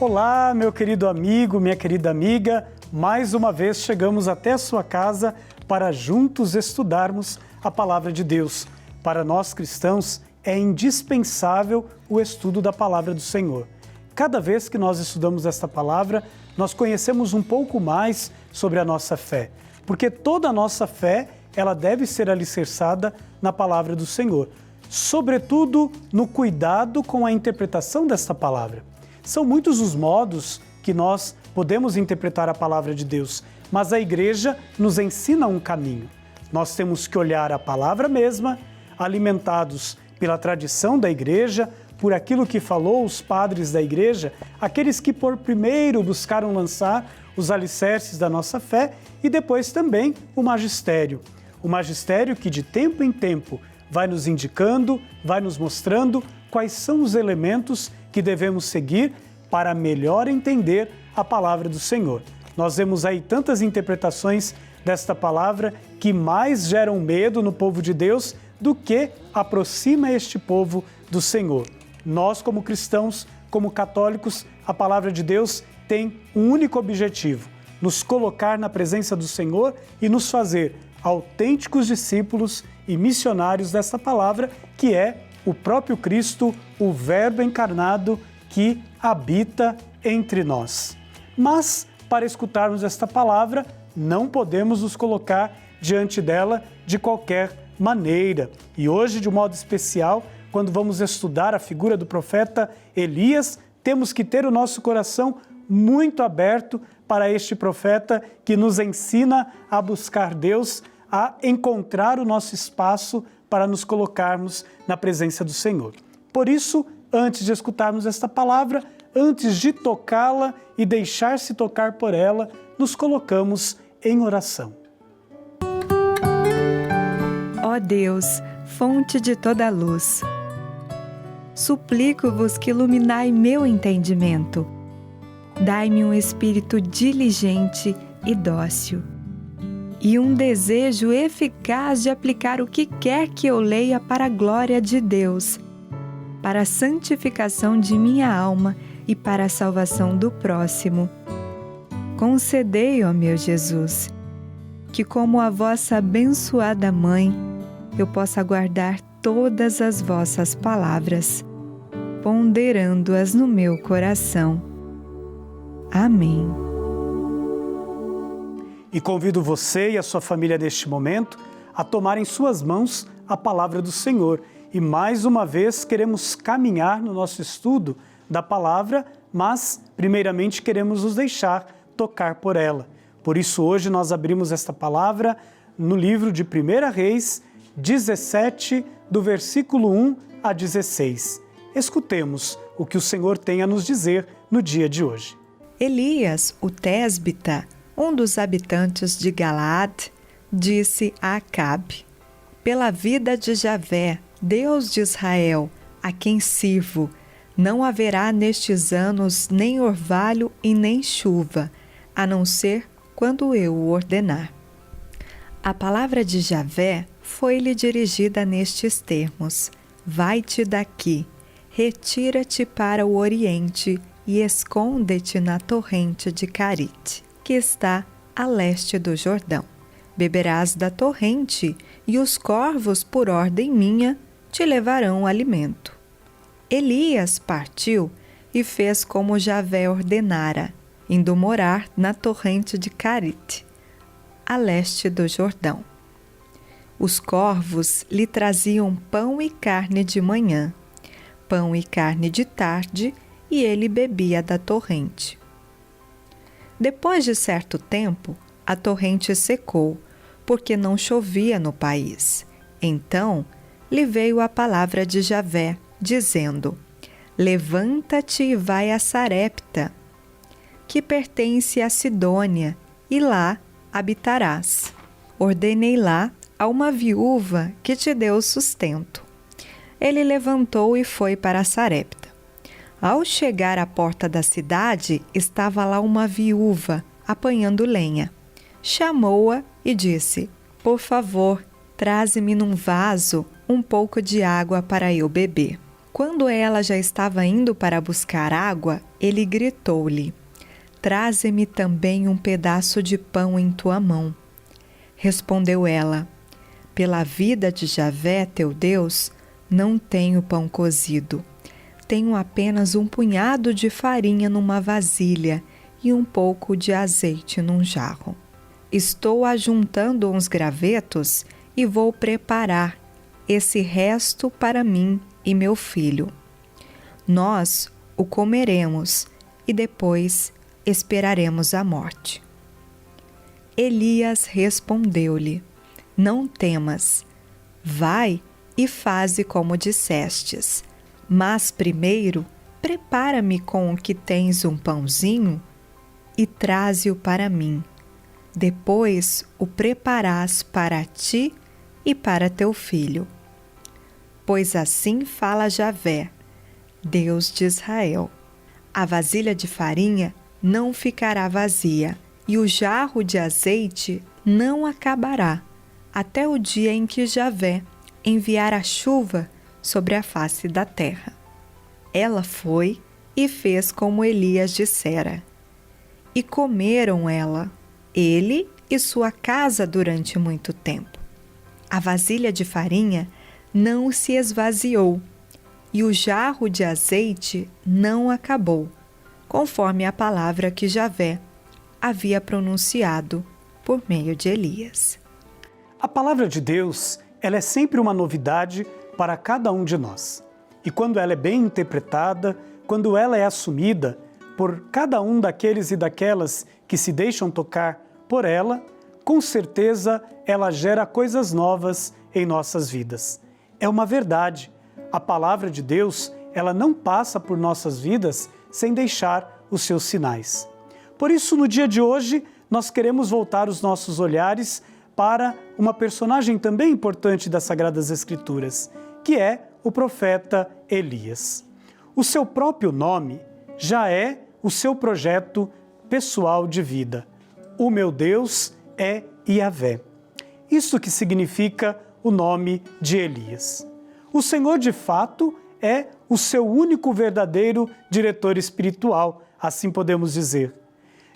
Olá, meu querido amigo, minha querida amiga. Mais uma vez chegamos até a sua casa para juntos estudarmos a Palavra de Deus. Para nós cristãos é indispensável o estudo da Palavra do Senhor. Cada vez que nós estudamos esta palavra, nós conhecemos um pouco mais sobre a nossa fé, porque toda a nossa fé ela deve ser alicerçada na Palavra do Senhor, sobretudo no cuidado com a interpretação desta palavra. São muitos os modos que nós podemos interpretar a palavra de Deus, mas a igreja nos ensina um caminho. Nós temos que olhar a palavra mesma, alimentados pela tradição da igreja, por aquilo que falou os padres da igreja, aqueles que por primeiro buscaram lançar os alicerces da nossa fé, e depois também o magistério. O magistério que de tempo em tempo vai nos indicando, vai nos mostrando quais são os elementos que devemos seguir para melhor entender a palavra do Senhor. Nós vemos aí tantas interpretações desta palavra que mais geram medo no povo de Deus do que aproxima este povo do Senhor. Nós, como cristãos, como católicos, a palavra de Deus tem um único objetivo: nos colocar na presença do Senhor e nos fazer autênticos discípulos e missionários desta palavra, que é o próprio Cristo, o Verbo encarnado que habita entre nós. Mas, para escutarmos esta palavra, não podemos nos colocar diante dela de qualquer maneira. E hoje, de um modo especial, quando vamos estudar a figura do profeta Elias, temos que ter o nosso coração muito aberto para este profeta que nos ensina a buscar Deus, a encontrar o nosso espaço para nos colocarmos na presença do Senhor. Por isso, antes de escutarmos esta palavra, antes de tocá-la e deixar-se tocar por ela, nos colocamos em oração. Ó Deus, fonte de toda luz, suplico-vos que iluminai meu entendimento. Dai-me um espírito diligente e dócil, e um desejo eficaz de aplicar o que quer que eu leia para a glória de Deus, para a santificação de minha alma e para a salvação do próximo. Concedei, ó meu Jesus, que como a vossa abençoada mãe, eu possa guardar todas as vossas palavras, ponderando-as no meu coração. Amém. E convido você e a sua família neste momento a tomar em suas mãos a palavra do Senhor. E mais uma vez queremos caminhar no nosso estudo da palavra, mas primeiramente queremos nos deixar tocar por ela. Por isso hoje nós abrimos esta palavra no livro de 1 Reis 17, do versículo 1 a 16. Escutemos o que o Senhor tem a nos dizer no dia de hoje. Elias, o tésbita, um dos habitantes de Galaad, disse a Acabe: pela vida de Javé, Deus de Israel, a quem sirvo, não haverá nestes anos nem orvalho e nem chuva, a não ser quando eu o ordenar. A palavra de Javé foi-lhe dirigida nestes termos: vai-te daqui, retira-te para o oriente e esconde-te na torrente de Carite, que está a leste do Jordão. Beberás da torrente, e os corvos, por ordem minha, te levarão alimento. Elias partiu e fez como Javé ordenara, indo morar na torrente de Carite, a leste do Jordão. Os corvos lhe traziam pão e carne de manhã, pão e carne de tarde, e ele bebia da torrente. Depois de certo tempo, a torrente secou, porque não chovia no país. Então lhe veio a palavra de Javé, dizendo: levanta-te e vai a Sarepta, que pertence a Sidônia, e lá habitarás. Ordenei lá a uma viúva que te deu sustento. Ele levantou e foi para Sarepta. Ao chegar à porta da cidade, estava lá uma viúva apanhando lenha. Chamou-a e disse: por favor, traze-me num vaso um pouco de água para eu beber. Quando ela já estava indo para buscar água, ele gritou-lhe: Traze-me também um pedaço de pão em tua mão. Respondeu ela: Pela vida de Javé, teu Deus, não tenho pão cozido. Tenho apenas um punhado de farinha numa vasilha e um pouco de azeite num jarro. Estou ajuntando uns gravetos e vou preparar esse resto para mim e meu filho. Nós o comeremos e depois esperaremos a morte. Elias respondeu-lhe: Não temas, vai e faze como dissestes, mas primeiro prepara-me com o que tens um pãozinho e traze-o para mim. Depois o preparás para ti e para teu filho. Pois assim fala Javé, Deus de Israel: a vasilha de farinha não ficará vazia, e o jarro de azeite não acabará, até o dia em que Javé enviar a chuva sobre a face da terra. Ela foi e fez como Elias dissera. E comeram ele e sua casa durante muito tempo. A vasilha de farinha não se esvaziou, e o jarro de azeite não acabou, conforme a palavra que Javé havia pronunciado por meio de Elias. A palavra de Deus, ela é sempre uma novidade para cada um de nós. E quando ela é bem interpretada, quando ela é assumida por cada um daqueles e daquelas que se deixam tocar por ela, com certeza ela gera coisas novas em nossas vidas. É uma verdade. A palavra de Deus, ela não passa por nossas vidas sem deixar os seus sinais. Por isso, no dia de hoje, nós queremos voltar os nossos olhares para uma personagem também importante das Sagradas Escrituras, que é o profeta Elias. O seu próprio nome já é o seu projeto pessoal de vida. O meu Deus é Yahvé. Isso que significa o nome de Elias. O Senhor, de fato, é o seu único verdadeiro diretor espiritual, assim podemos dizer,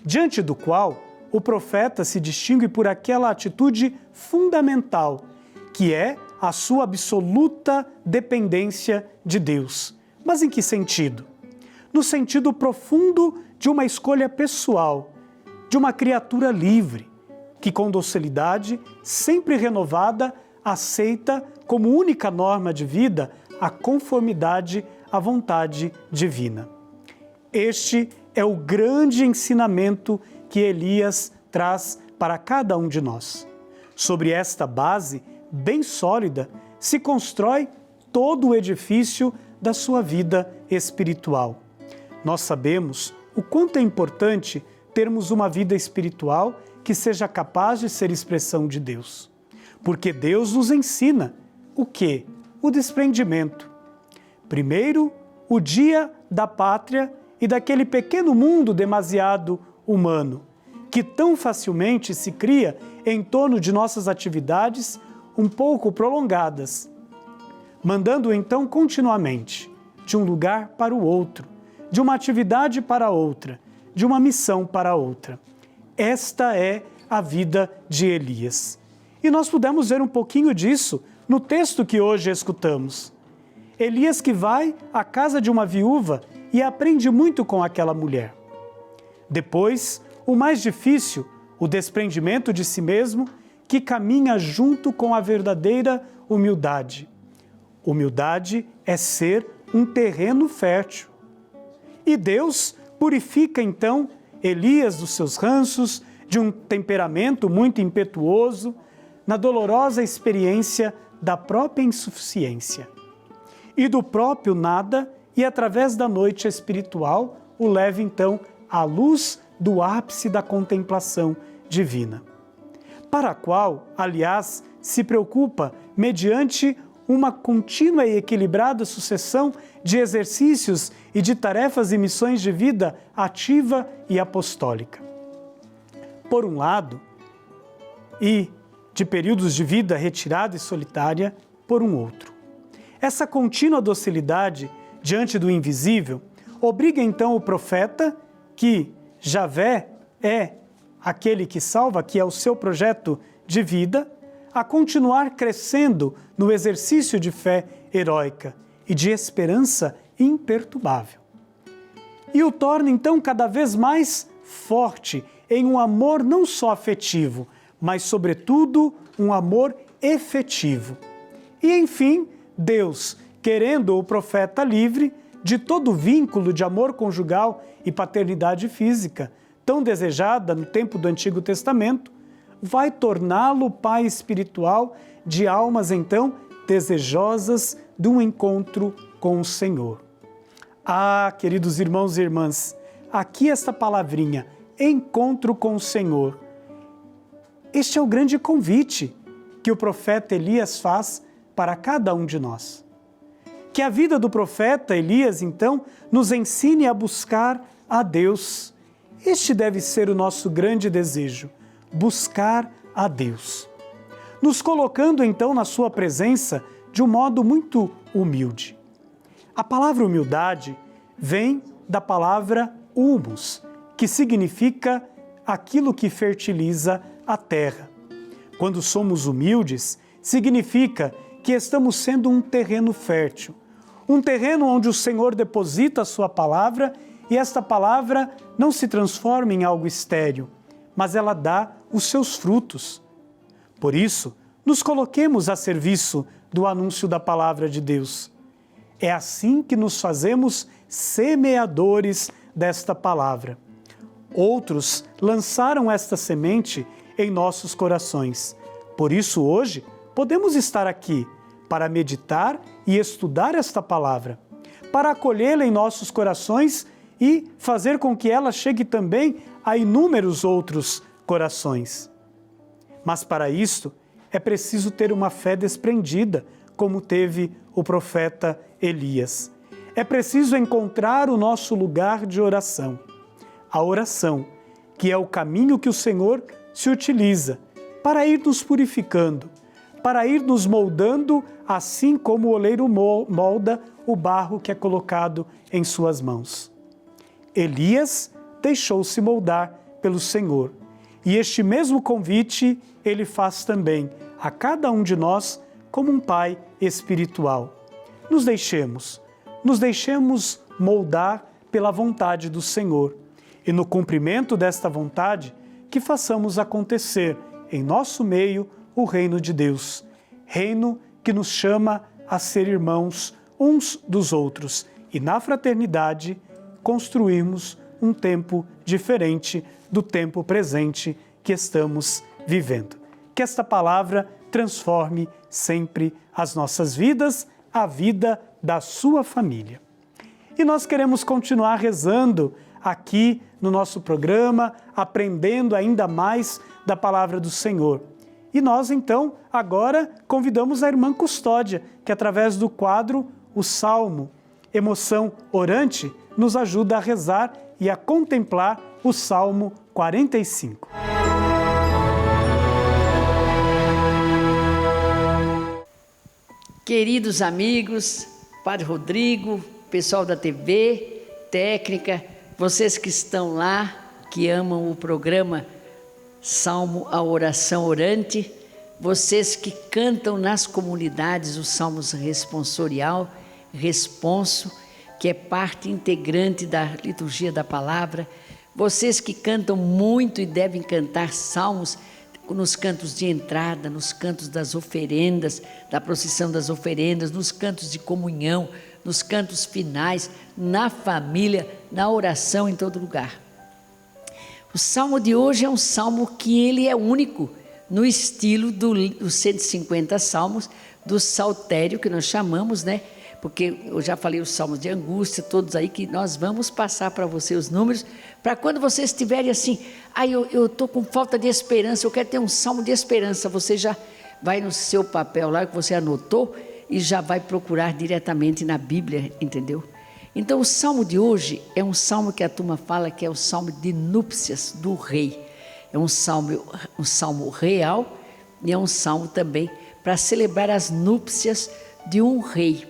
diante do qual o profeta se distingue por aquela atitude fundamental, que é a sua absoluta dependência de Deus. Mas em que sentido? No sentido profundo de uma escolha pessoal, de uma criatura livre, que com docilidade, sempre renovada, aceita como única norma de vida a conformidade à vontade divina. Este é o grande ensinamento que Elias traz para cada um de nós. Sobre esta base bem sólida se constrói todo o edifício da sua vida espiritual. Nós sabemos o quanto é importante termos uma vida espiritual que seja capaz de ser expressão de Deus. Porque Deus nos ensina o quê? O desprendimento. Primeiro, o dia da pátria e daquele pequeno mundo demasiado humano, que tão facilmente se cria em torno de nossas atividades um pouco prolongadas, mandando então continuamente de um lugar para o outro, de uma atividade para outra, de uma missão para outra. Esta é a vida de Elias. E nós pudemos ver um pouquinho disso no texto que hoje escutamos. Elias que vai à casa de uma viúva e aprende muito com aquela mulher. Depois, o mais difícil, o desprendimento de si mesmo, que caminha junto com a verdadeira humildade. Humildade é ser um terreno fértil. E Deus purifica então Elias dos seus ranços, de um temperamento muito impetuoso, na dolorosa experiência da própria insuficiência. E do próprio nada, e através da noite espiritual, o leva então à luz do ápice da contemplação divina. Para a qual, aliás, se preocupa mediante uma contínua e equilibrada sucessão de exercícios e de tarefas e missões de vida ativa e apostólica. Por um lado, e de períodos de vida retirada e solitária, por um outro. Essa contínua docilidade diante do invisível obriga então o profeta, que Javé é aquele que salva, que é o seu projeto de vida, a continuar crescendo no exercício de fé heróica e de esperança imperturbável. E o torna então cada vez mais forte em um amor não só afetivo, mas sobretudo um amor efetivo. E enfim, Deus, querendo o profeta livre de todo vínculo de amor conjugal e paternidade física, tão desejada no tempo do Antigo Testamento, vai torná-lo pai espiritual de almas então desejosas de um encontro com o Senhor. Ah, queridos irmãos e irmãs, aqui esta palavrinha, encontro com o Senhor. Este é o grande convite que o profeta Elias faz para cada um de nós. Que a vida do profeta Elias, então, nos ensine a buscar a Deus. Este deve ser o nosso grande desejo, buscar a Deus. Nos colocando, então, na sua presença de um modo muito humilde. A palavra humildade vem da palavra humus, que significa aquilo que fertiliza a terra. Quando somos humildes, significa que estamos sendo um terreno fértil, um terreno onde o Senhor deposita a sua palavra e esta palavra não se transforma em algo estéril, mas ela dá os seus frutos. Por isso, nos coloquemos a serviço do anúncio da palavra de Deus. É assim que nos fazemos semeadores desta palavra. Outros lançaram esta semente em nossos corações. Por isso, hoje, podemos estar aqui para meditar e estudar esta palavra, para acolhê-la em nossos corações e fazer com que ela chegue também a inúmeros outros corações. Mas para isto, é preciso ter uma fé desprendida, como teve o profeta Elias. É preciso encontrar o nosso lugar de oração. A oração, que é o caminho que o Senhor se utiliza para ir nos purificando, para ir nos moldando, assim como o oleiro molda o barro que é colocado em suas mãos. Elias deixou-se moldar pelo Senhor. E este mesmo convite ele faz também a cada um de nós como um pai espiritual. Nos deixemos moldar pela vontade do Senhor. E no cumprimento desta vontade, que façamos acontecer em nosso meio o reino de Deus. Reino que nos chama a ser irmãos uns dos outros e na fraternidade construirmos um tempo diferente do tempo presente que estamos vivendo. Que esta palavra transforme sempre as nossas vidas, a vida da sua família. E nós queremos continuar rezando aqui no nosso programa, aprendendo ainda mais da palavra do Senhor. E nós, então, agora convidamos a irmã Custódia, que através do quadro O Salmo, Emoção Orante, nos ajuda a rezar e a contemplar o Salmo 45. Queridos amigos, Padre Rodrigo, pessoal da TV, técnica, vocês que estão lá, que amam o programa Salmo, a Oração Orante, vocês que cantam nas comunidades os salmos responsorial, responso, que é parte integrante da liturgia da palavra, vocês que cantam muito e devem cantar salmos nos cantos de entrada, nos cantos das oferendas, da procissão das oferendas, nos cantos de comunhão, nos cantos finais, na família, na oração, em todo lugar. O salmo de hoje é um salmo que ele é único no estilo dos 150 salmos do saltério que nós chamamos, né? Porque eu já falei os salmos de angústia, todos aí que nós vamos passar para você os números, para quando vocês estiverem assim, eu estou com falta de esperança, eu quero ter um salmo de esperança, você já vai no seu papel lá que você anotou e já vai procurar diretamente na Bíblia, entendeu? Então o salmo de hoje é um salmo que a turma fala que é o salmo de núpcias do rei. É um salmo real e é um salmo também para celebrar as núpcias de um rei.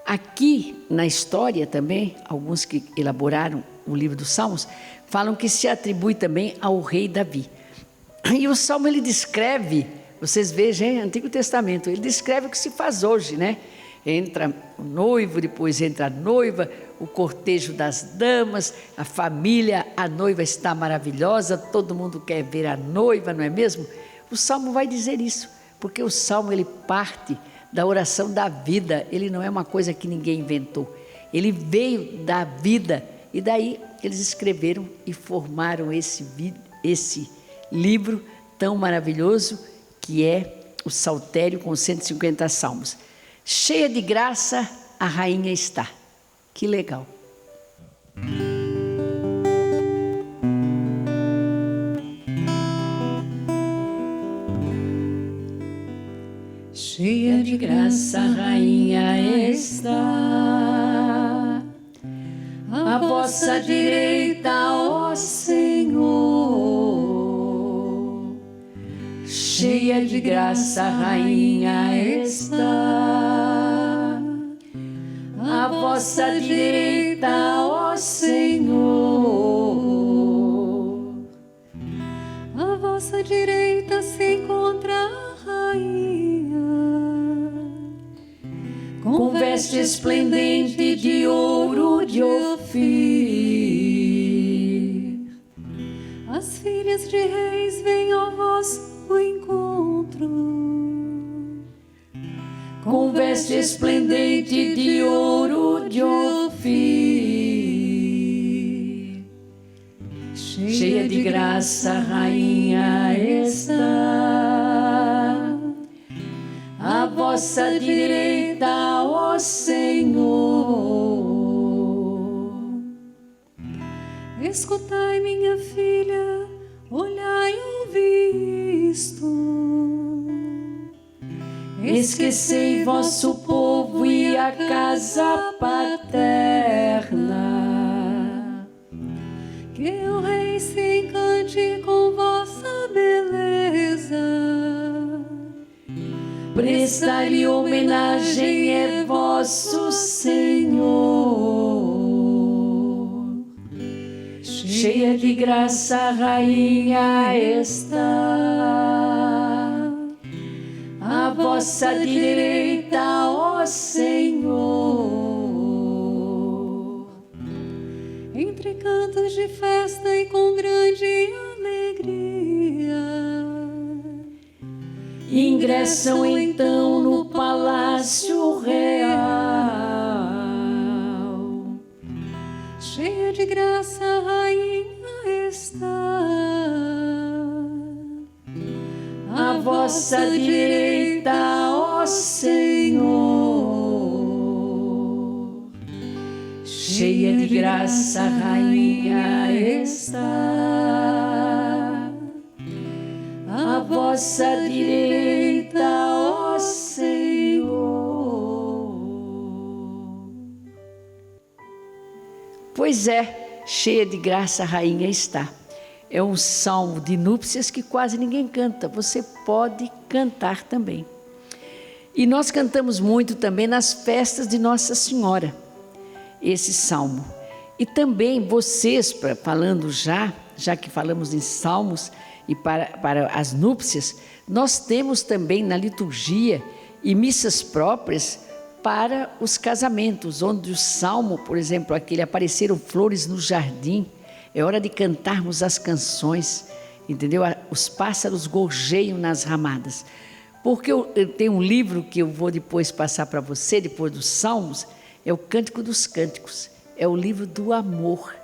Aqui na história também, alguns que elaboraram o livro dos Salmos, falam que se atribui também ao rei Davi. E o Salmo ele descreve, vocês vejam, Antigo Testamento, ele descreve o que se faz hoje, né? Entra o noivo, depois entra a noiva, o cortejo das damas, a família, a noiva está maravilhosa, todo mundo quer ver a noiva, não é mesmo? O Salmo vai dizer isso, porque o Salmo ele parte da oração da vida, ele não é uma coisa que ninguém inventou, ele veio da vida, e daí eles escreveram e formaram esse livro tão maravilhoso que é o Saltério com 150 salmos. Cheia de graça a rainha está. Que legal. Cheia de graça a rainha está, à vossa direita, ó Senhor. Cheia de graça a rainha está, à vossa direita, ó Senhor. À vossa direita se encontra a rainha, com veste esplendente de ouro de Ofir. as filhas de reis vêm ao vosso encontro, com veste esplendente de ouro de Ofir. Cheia de graça a rainha está, à vossa direita, ó Senhor. escutai, minha filha, olhai, ouvi isto. Esquecei vosso povo e a casa paterna, Que o rei se encante com vossa beleza. prestai-lhe homenagem é vosso Senhor. Cheia de graça a rainha está, à vossa direita, ó Senhor. Entre cantos de festa e com grande alegria, Ingressam então no palácio real. cheia de graça a rainha está, À vossa direita, ó Senhor. Cheia de graça a rainha está, à vossa direita, ó Senhor. Pois é, cheia de graça a rainha está. É um salmo de núpcias que quase ninguém canta. Você pode cantar também. E nós cantamos muito também nas festas de Nossa Senhora, esse salmo. E também vocês, falando já que falamos em salmos e para as núpcias, nós temos também na liturgia e missas próprias para os casamentos, onde o salmo, por exemplo, aquele apareceram flores no jardim, é hora de cantarmos as canções, entendeu? Os pássaros gorjeiam nas ramadas. Porque eu tenho um livro que eu vou depois passar para você, depois dos salmos, é o Cântico dos Cânticos, é o livro do amor.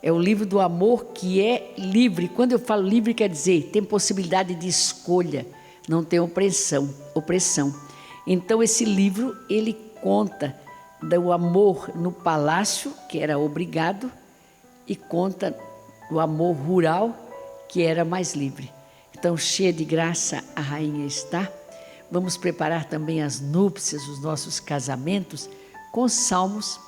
É o livro do amor que é livre. Quando eu falo livre, quer dizer, tem possibilidade de escolha, não tem opressão. Então esse livro, ele conta do amor no palácio, que era obrigado, e conta do amor rural, que era mais livre. Então, cheia de graça a rainha está. Vamos preparar também as núpcias, os nossos casamentos, com salmos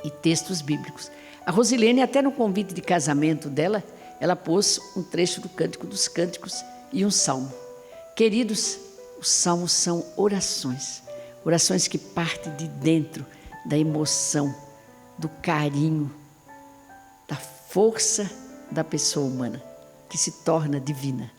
e textos bíblicos. A Rosilene, até no convite de casamento dela, ela pôs um trecho do Cântico dos Cânticos e um salmo. Queridos, os salmos são orações. orações que partem de dentro da emoção, do carinho, da força da pessoa humana, que se torna divina.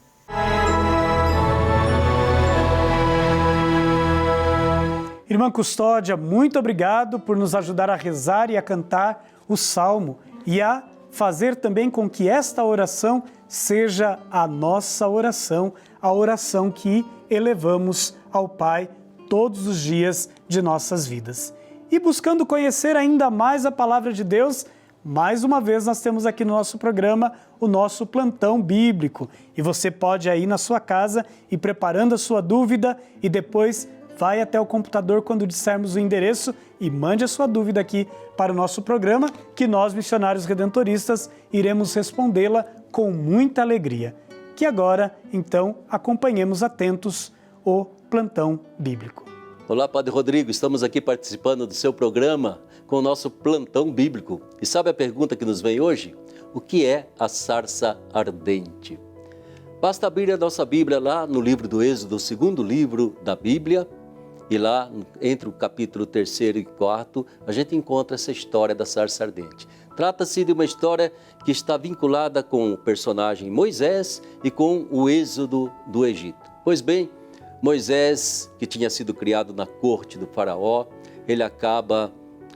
Irmã Custódia, muito obrigado por nos ajudar a rezar e a cantar o Salmo e a fazer também com que esta oração seja a nossa oração, a oração que elevamos ao Pai todos os dias de nossas vidas. E buscando conhecer ainda mais a Palavra de Deus, mais uma vez nós temos aqui no nosso programa o nosso plantão bíblico. E você pode aí na sua casa ir preparando a sua dúvida e depois vai até o computador quando dissermos o endereço e mande a sua dúvida aqui para o nosso programa, que nós, missionários redentoristas, iremos respondê-la com muita alegria. Que agora, então, acompanhemos atentos o plantão bíblico. Olá, Padre Rodrigo, estamos aqui participando do seu programa com o nosso plantão bíblico. E sabe a pergunta que nos vem hoje? O que é a sarça ardente? Basta abrir a nossa Bíblia lá no livro do Êxodo, o segundo livro da Bíblia, e lá entre o capítulo 3º e 4º, a gente encontra essa história da sarça ardente. Trata-se de uma história que está vinculada com o personagem Moisés e com o êxodo do Egito. Pois bem, Moisés, que tinha sido criado na corte do faraó, ele acaba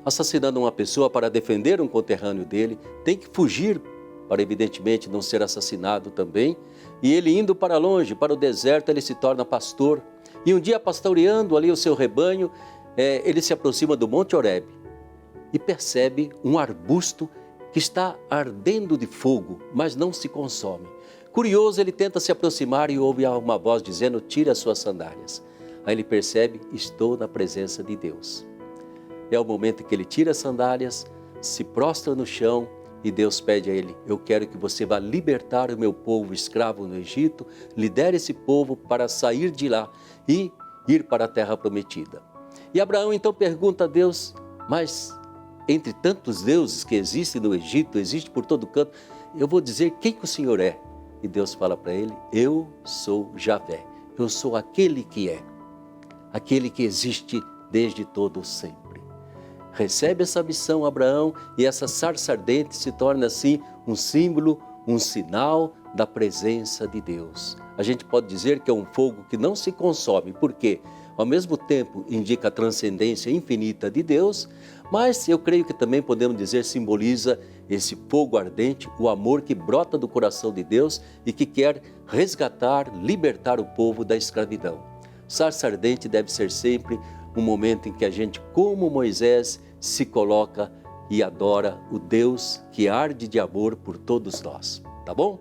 assassinando uma pessoa para defender um conterrâneo dele, tem que fugir para evidentemente não ser assassinado também, e ele indo para longe, para o deserto, ele se torna pastor. E um dia, pastoreando ali o seu rebanho, ele se aproxima do Monte Horebe e percebe um arbusto que está ardendo de fogo, mas não se consome. Curioso, ele tenta se aproximar e ouve uma voz dizendo: tire as suas sandálias. Aí ele percebe: estou na presença de Deus. É o momento em que ele tira as sandálias, se prostra no chão e Deus pede a ele: eu quero que você vá libertar o meu povo escravo no Egito, lidere esse povo para sair de lá e ir para a terra prometida. E Abraão então pergunta a Deus: mas entre tantos deuses que existem no Egito, existe por todo canto, eu vou dizer quem que o Senhor é. E Deus fala para ele: eu sou Javé, eu sou aquele que é, aquele que existe desde todo sempre. Recebe essa missão Abraão e essa sarça ardente se torna assim um símbolo, um sinal da presença de Deus. A gente pode dizer que é um fogo que não se consome, porque ao mesmo tempo indica a transcendência infinita de Deus, mas eu creio que também podemos dizer simboliza esse fogo ardente, o amor que brota do coração de Deus e que quer resgatar, libertar o povo da escravidão. Sarça ardente deve ser sempre um momento em que a gente, como Moisés, se coloca e adora o Deus que arde de amor por todos nós. Tá bom?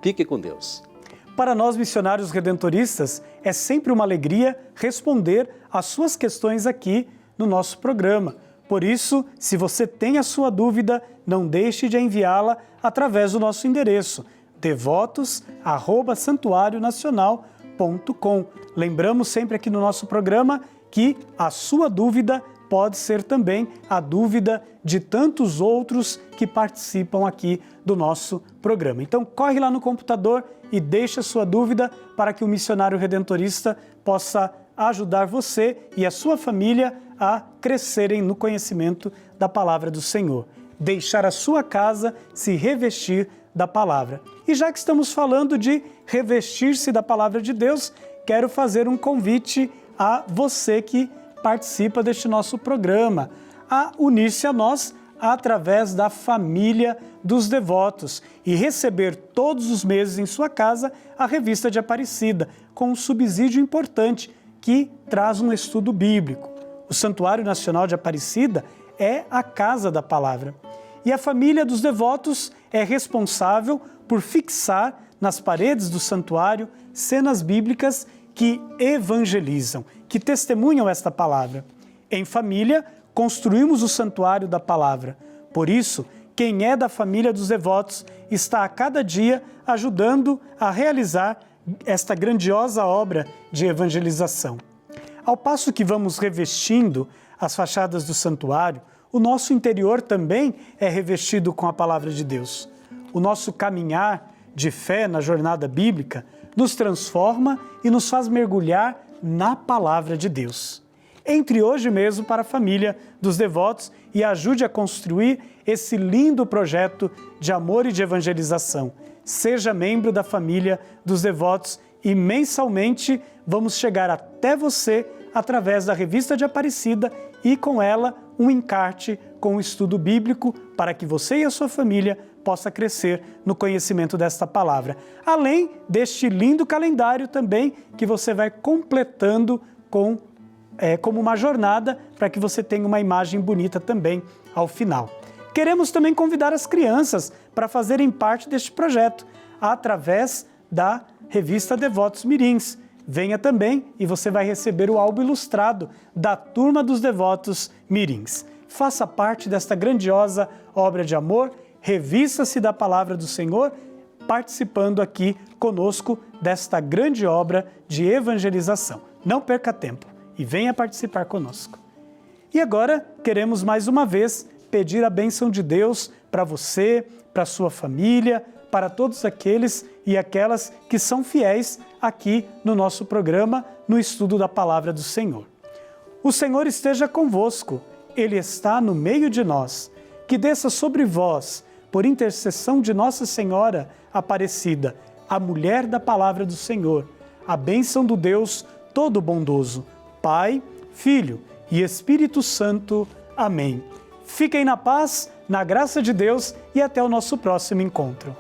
Fique com Deus. Para nós, missionários redentoristas, é sempre uma alegria responder às suas questões aqui no nosso programa. Por isso, se você tem a sua dúvida, não deixe de enviá-la através do nosso endereço, devotos@santuarionacional.com. Lembramos sempre aqui no nosso programa que a sua dúvida pode ser também a dúvida de tantos outros que participam aqui do nosso programa. Então, corre lá no computador e deixa a sua dúvida para que o missionário redentorista possa ajudar você e a sua família a crescerem no conhecimento da palavra do Senhor. Deixar a sua casa se revestir da palavra. E já que estamos falando de revestir-se da palavra de Deus, quero fazer um convite a você que participa deste nosso programa, a unir-se a nós através da família dos devotos e receber todos os meses em sua casa a Revista de Aparecida, com um subsídio importante que traz um estudo bíblico. O Santuário Nacional de Aparecida é a casa da palavra. E a família dos devotos é responsável por fixar nas paredes do santuário cenas bíblicas que evangelizam, que testemunham esta palavra. Em família, construímos o santuário da palavra. Por isso, quem é da família dos devotos está a cada dia ajudando a realizar esta grandiosa obra de evangelização. Ao passo que vamos revestindo as fachadas do santuário, o nosso interior também é revestido com a palavra de Deus. O nosso caminhar de fé na jornada bíblica nos transforma e nos faz mergulhar na palavra de Deus. entre hoje mesmo para a família dos devotos e ajude a construir esse lindo projeto de amor e de evangelização. Seja membro da família dos devotos e mensalmente vamos chegar até você através da Revista de Aparecida e com ela um encarte com o estudo bíblico para que você e a sua família possa crescer no conhecimento desta palavra. Além deste lindo calendário também que você vai completando como uma jornada para que você tenha uma imagem bonita também ao final. Queremos também convidar as crianças para fazerem parte deste projeto através da revista Devotos Mirins. Venha também e você vai receber o álbum ilustrado da Turma dos Devotos Mirins. Faça parte desta grandiosa obra de amor, revista-se da Palavra do Senhor, participando aqui conosco desta grande obra de evangelização. Não perca tempo e venha participar conosco. E agora queremos mais uma vez pedir a bênção de Deus para você, para a sua família, para todos aqueles e aquelas que são fiéis aqui no nosso programa, no estudo da Palavra do Senhor. O Senhor esteja convosco, Ele está no meio de nós. Que desça sobre vós, por intercessão de Nossa Senhora Aparecida, a mulher da Palavra do Senhor, a bênção do Deus Todo-Bondoso, Pai, Filho e Espírito Santo. Amém. Fiquem na paz, na graça de Deus e até o nosso próximo encontro.